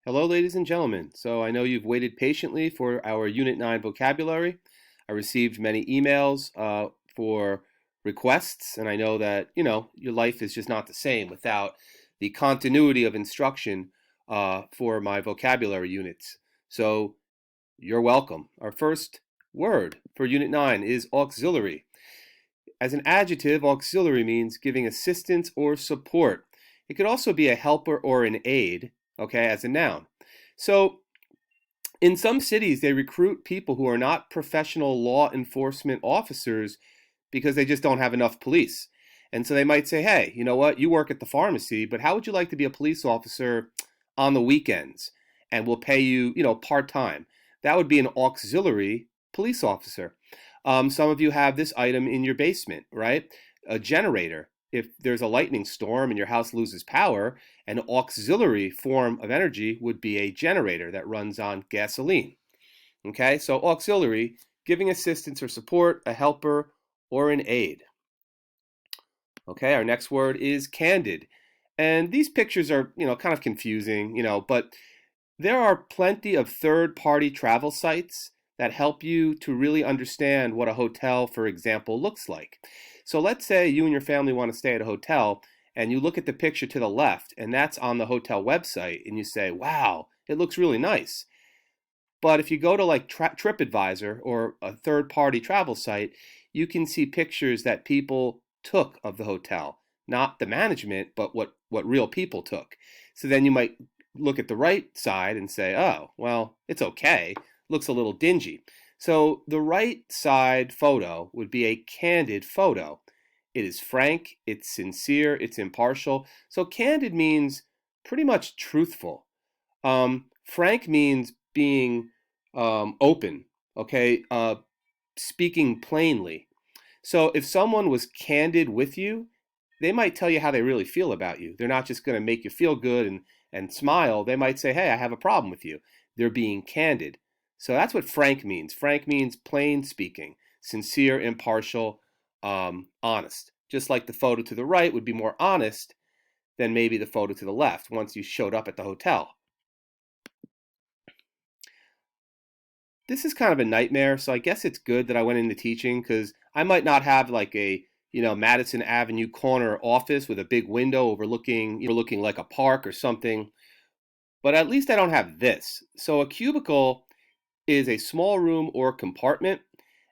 Hello, ladies and gentlemen. So I know you've waited patiently for our Unit 9 vocabulary. I received many emails for requests, and I know that, your life is just not the same without the continuity of instruction for my vocabulary units. So you're welcome. Our first word for Unit 9 is auxiliary. As an adjective, auxiliary means giving assistance or support. It could also be a helper or an aid, okay, as a noun. So in some cities, they recruit people who are not professional law enforcement officers because they just don't have enough police. And so they might say, hey, you know what? You work at the pharmacy, but how would you like to be a police officer on the weekends? And we'll pay you, part time. That would be an auxiliary police officer. Some of you have this item in your basement, right? A generator. If there's a lightning storm and your house loses power, an auxiliary form of energy would be a generator that runs on gasoline. Okay, so auxiliary, giving assistance or support, a helper, or an aid. Okay, our next word is candid. And these pictures are, kind of confusing, but there are plenty of third-party travel sites that help you to really understand what a hotel, for example, looks like. So let's say you and your family want to stay at a hotel and you look at the picture to the left and that's on the hotel website and you say, wow, it looks really nice. But if you go to like TripAdvisor or a third-party travel site, you can see pictures that people took of the hotel, not the management, but what real people took. So then you might look at the right side and say, oh, well, it's okay. Looks a little dingy. So the right side photo would be a candid photo. It is frank, it's sincere, it's impartial. So candid means pretty much truthful. Frank means being open, okay, speaking plainly. So if someone was candid with you, they might tell you how they really feel about you. They're not just going to make you feel good and smile. They might say, hey, I have a problem with you. They're being candid. So that's what frank means. Frank means plain speaking, sincere, impartial, honest. Just like the photo to the right would be more honest than maybe the photo to the left once you showed up at the hotel. This is kind of a nightmare, so I guess it's good that I went into teaching because I might not have like a Madison Avenue corner office with a big window overlooking like a park or something, but at least I don't have this. So a cubicle is a small room or compartment,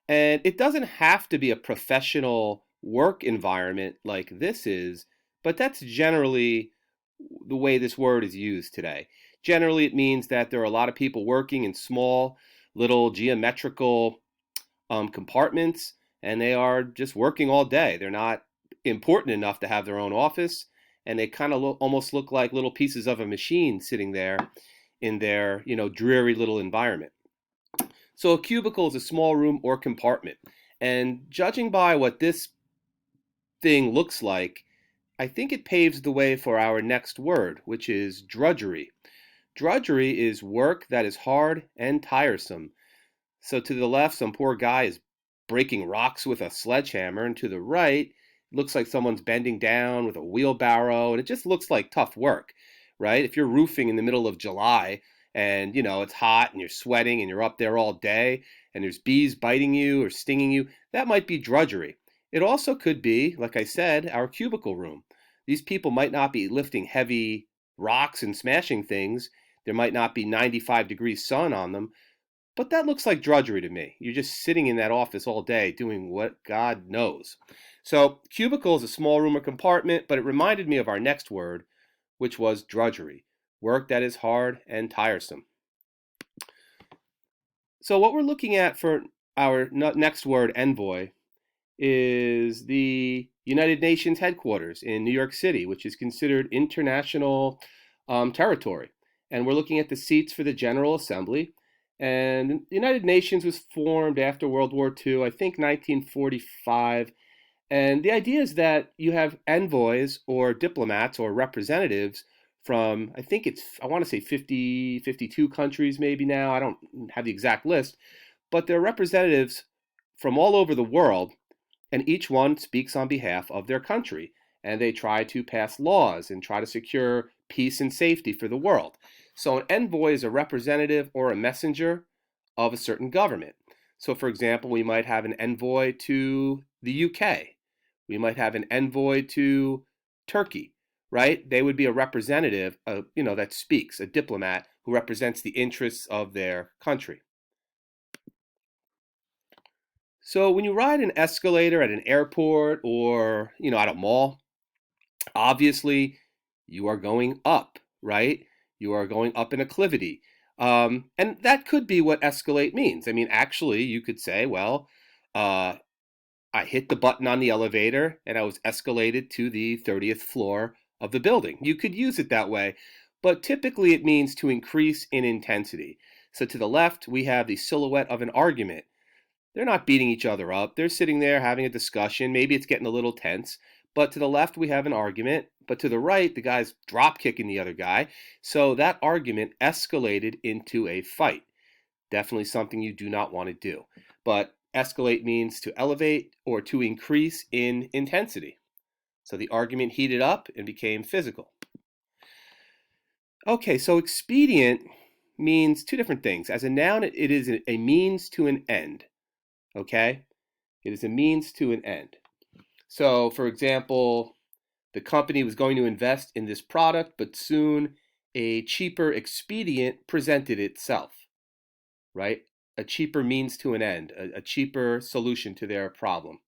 and it doesn't have to be a professional work environment like this is, but that's generally the way this word is used today. Generally, it means that there are a lot of people working in small, little geometrical compartments, and they are just working all day. They're not important enough to have their own office, and they kind of almost look like little pieces of a machine sitting there in their dreary little environment. So a cubicle is a small room or compartment, and judging by what this thing looks like, I think it paves the way for our next word, which is drudgery. Drudgery is work that is hard and tiresome. So to the left, some poor guy is breaking rocks with a sledgehammer, and to the right, it looks like someone's bending down with a wheelbarrow, and it just looks like tough work, right? If you're roofing in the middle of July and it's hot and you're sweating and you're up there all day and there's bees biting you or stinging you, that might be drudgery. It also could be, like I said, our cubicle room. These people might not be lifting heavy rocks and smashing things. There might not be 95-degree sun on them, but that looks like drudgery to me. You're just sitting in that office all day doing what God knows. So, cubicle is a small room or compartment, but it reminded me of our next word, which was drudgery, work that is hard and tiresome. So, what we're looking at for our next word, envoy, is the United Nations headquarters in New York City, which is considered international territory. And we're looking at the seats for the General Assembly. And the United Nations was formed after World War II, I think 1945. And the idea is that you have envoys or diplomats or representatives from, I think I want to say 50, 52 countries maybe now. I don't have the exact list, but they're representatives from all over the world, and each one speaks on behalf of their country. And they try to pass laws and try to secure peace and safety for the world. So an envoy is a representative or a messenger of a certain government. So for example, we might have an envoy to the UK. We might have an envoy to Turkey, right? They would be a representative, that speaks, a diplomat who represents the interests of their country. So when you ride an escalator at an airport or, at a mall, obviously you are going up, right? You are going up an acclivity. And that could be what escalate means. I mean, actually, you could say, well, uh, I hit the button on the elevator and I was escalated to the 30th floor of the building. You could use it that way, but typically it means to increase in intensity. So to the left, we have the silhouette of an argument. They're not beating each other up. They're sitting there having a discussion. Maybe it's getting a little tense. But to the left, we have an argument. But to the right, the guy's drop kicking the other guy. So that argument escalated into a fight. Definitely something you do not want to do. But escalate means to elevate or to increase in intensity. So the argument heated up and became physical. Okay, so expedient means two different things. As a noun, it is a means to an end. Okay? It is a means to an end. So, for example, the company was going to invest in this product, but soon a cheaper expedient presented itself, right? A cheaper means to an end, a cheaper solution to their problem.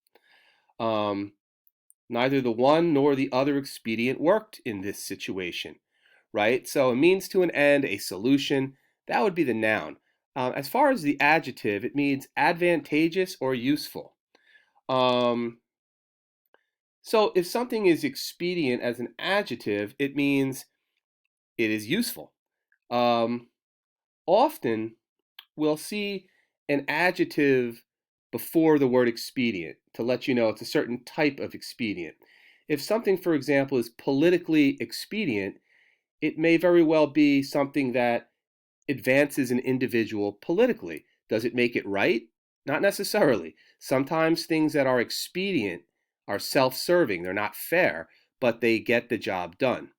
Neither the one nor the other expedient worked in this situation, right? So a means to an end, a solution, that would be the noun. As far as the adjective, it means advantageous or useful. So if something is expedient as an adjective, it means it is useful. Often we'll see an adjective before the word expedient to let you know it's a certain type of expedient. If something, for example, is politically expedient, it may very well be something that advances an individual politically. Does it make it right? Not necessarily. Sometimes things that are expedient are self-serving. They're not fair, but they get the job done.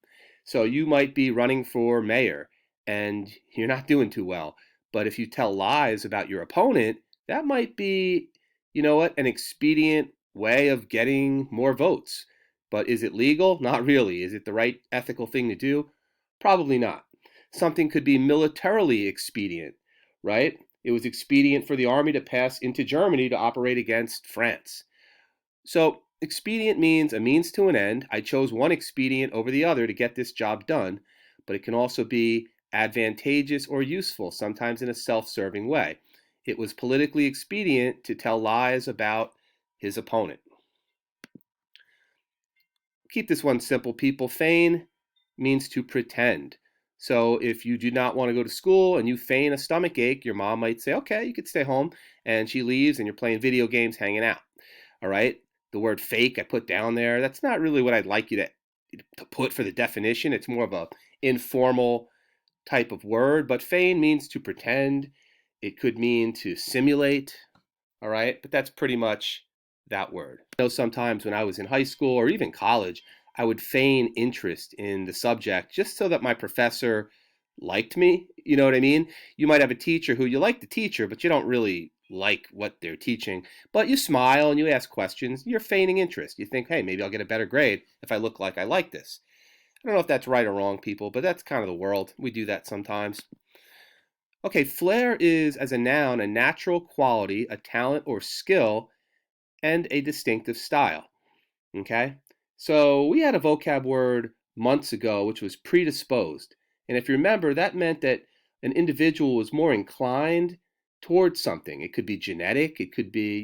So you might be running for mayor and you're not doing too well. But if you tell lies about your opponent, that might be, an expedient way of getting more votes. But is it legal? Not really. Is it the right ethical thing to do? Probably not. Something could be militarily expedient, right? It was expedient for the army to pass into Germany to operate against France. So expedient means a means to an end. I chose one expedient over the other to get this job done, but it can also be advantageous or useful, sometimes in a self-serving way. It was politically expedient to tell lies about his opponent. Keep this one simple, people. Feign means to pretend. So if you do not want to go to school and you feign a stomach ache, your mom might say, okay, you could stay home, and she leaves and you're playing video games, hanging out. All right? The word fake I put down there, that's not really what I'd like you to put for the definition. It's more of a informal type of word, but feign means to pretend. It could mean to simulate, all right? But that's pretty much that word. I know sometimes when I was in high school or even college, I would feign interest in the subject just so that my professor liked me. You know what I mean? You might have a teacher who you like the teacher, but you don't really like what they're teaching. But you smile and you ask questions. You're feigning interest. You think, hey, maybe I'll get a better grade if I look like I like this. I don't know if that's right or wrong, people, but that's kind of the world. We do that sometimes. Okay, flair is, as a noun, a natural quality, a talent or skill, and a distinctive style. Okay? So we had a vocab word months ago, which was predisposed. And if you remember, that meant that an individual was more inclined towards something. It could be genetic. It could be,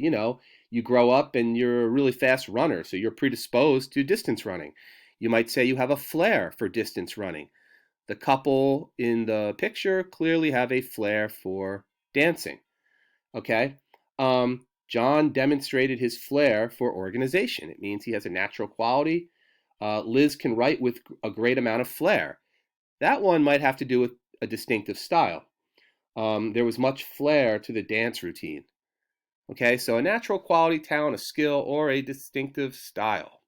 you grow up and you're a really fast runner, so you're predisposed to distance running. You might say you have a flair for distance running. The couple in the picture clearly have a flair for dancing. Okay? John demonstrated his flair for organization. It means he has a natural quality. Liz can write with a great amount of flair. That one might have to do with a distinctive style. There was much flair to the dance routine. Okay, so a natural quality, talent, a skill, or a distinctive style.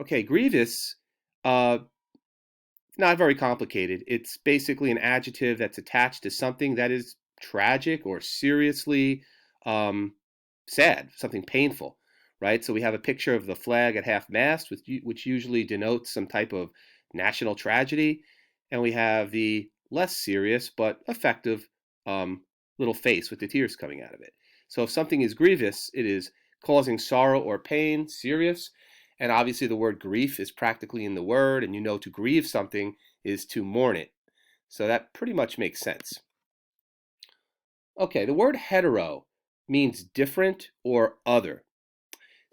Okay, grievous Not very complicated. It's basically an adjective that's attached to something that is tragic or seriously um, sad, something painful, right? So we have a picture of the flag at half-mast, which usually denotes some type of national tragedy, and we have the less serious but effective um, little face with the tears coming out of it. So if something is grievous, it is causing sorrow or pain, serious, and obviously the word grief is practically in the word, and you know to grieve something is to mourn it. So that pretty much makes sense. Okay, the word hetero means different or other.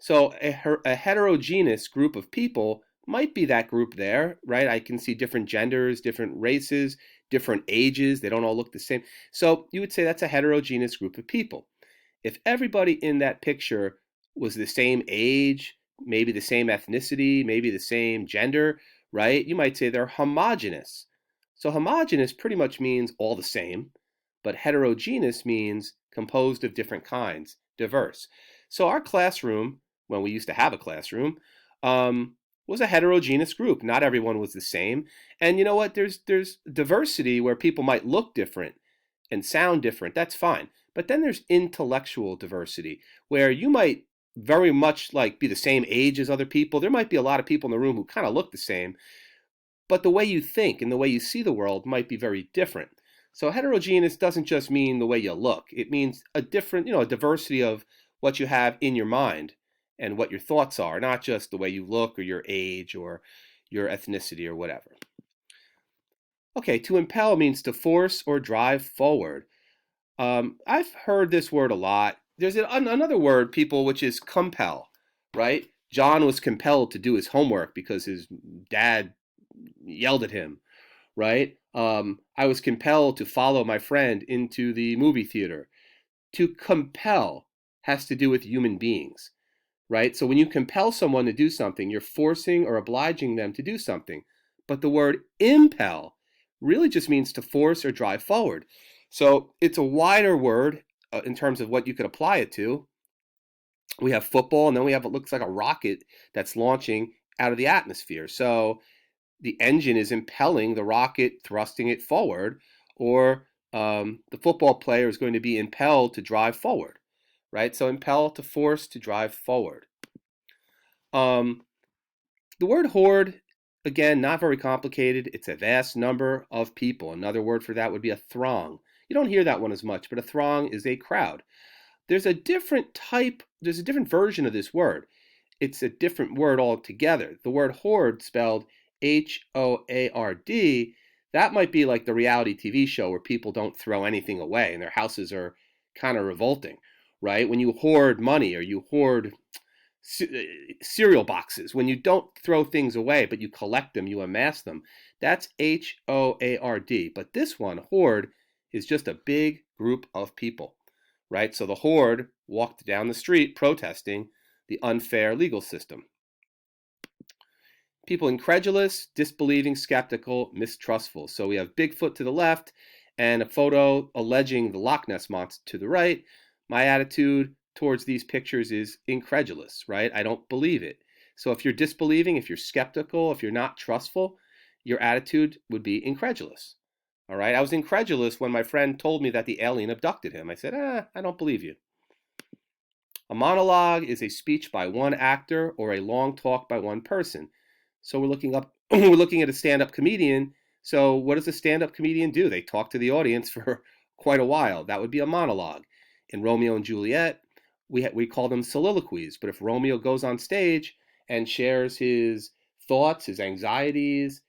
So a heterogeneous group of people might be that group there, right? I can see different genders, different races, different ages. They don't all look the same. So you would say that's a heterogeneous group of people. If everybody in that picture was the same age, maybe the same ethnicity, maybe the same gender, right? You might say they're homogeneous. So homogeneous pretty much means all the same, but heterogeneous means composed of different kinds, diverse. So our classroom, when we used to have a classroom, was a heterogeneous group. Not everyone was the same. And you know what? There's diversity where people might look different and sound different. That's fine. But then there's intellectual diversity where you might very much like be the same age as other people. There might be a lot of people in the room who kind of look the same, but the way you think and the way you see the world might be very different. So heterogeneous doesn't just mean the way you look. It means a different, a diversity of what you have in your mind and what your thoughts are, not just the way you look or your age or your ethnicity or whatever. Okay, to impel means to force or drive forward. I've heard this word a lot. There's another word, people, which is compel, right? John was compelled to do his homework because his dad yelled at him, right? I was compelled to follow my friend into the movie theater. To compel has to do with human beings, right? So when you compel someone to do something, you're forcing or obliging them to do something. But the word impel really just means to force or drive forward. So it's a wider word in terms of what you could apply it to. We have football, and then we have what looks like a rocket that's launching out of the atmosphere. So the engine is impelling the rocket, thrusting it forward, or the football player is going to be impelled to drive forward, right? So impel, to force, to drive forward. Um, the word horde, again, not very complicated. It's a vast number of people. Another word for that would be a throng. You don't hear that one as much, but a throng is a crowd. There's a different version of this word. It's a different word altogether. The word horde, spelled Hoard, that might be like the reality TV show where people don't throw anything away and their houses are kind of revolting, right? When you hoard money or you hoard cereal boxes, when you don't throw things away but you collect them, you amass them, that's Hoard. But this one, horde, is just a big group of people, right? So the horde walked down the street protesting the unfair legal system. People incredulous, disbelieving, skeptical, mistrustful. So we have Bigfoot to the left and a photo alleging the Loch Ness Monster to the right. My attitude towards these pictures is incredulous, right? I don't believe it. So if you're disbelieving, if you're skeptical, if you're not trustful, your attitude would be incredulous. All right? I was incredulous when my friend told me that the alien abducted him. I said, I don't believe you. A monologue is a speech by one actor or a long talk by one person. So we're looking at a stand-up comedian. So what does a stand-up comedian do? They talk to the audience for quite a while. That would be a monologue. In Romeo and Juliet, we call them soliloquies. But if Romeo goes on stage and shares his thoughts, his anxieties,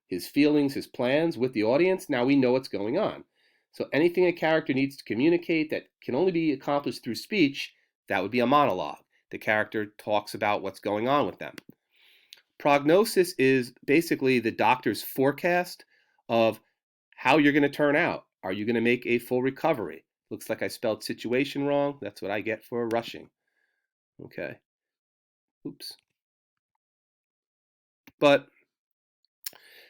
his feelings, his plans with the audience, now we know what's going on. So anything a character needs to communicate that can only be accomplished through speech, that would be a monologue. The character talks about what's going on with them. Prognosis is basically the doctor's forecast of how you're going to turn out. Are you going to make a full recovery? Looks like I spelled situation wrong. That's what I get for rushing. Okay. Oops. But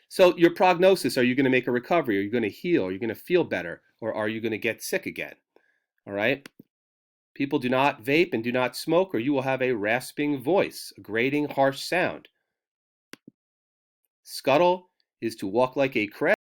so your prognosis, are you going to make a recovery? Are you going to heal? Are you going to feel better? Or are you going to get sick again? All right. People, do not vape and do not smoke, or you will have a rasping voice, a grating, harsh sound. Scuttle is to walk like a crab.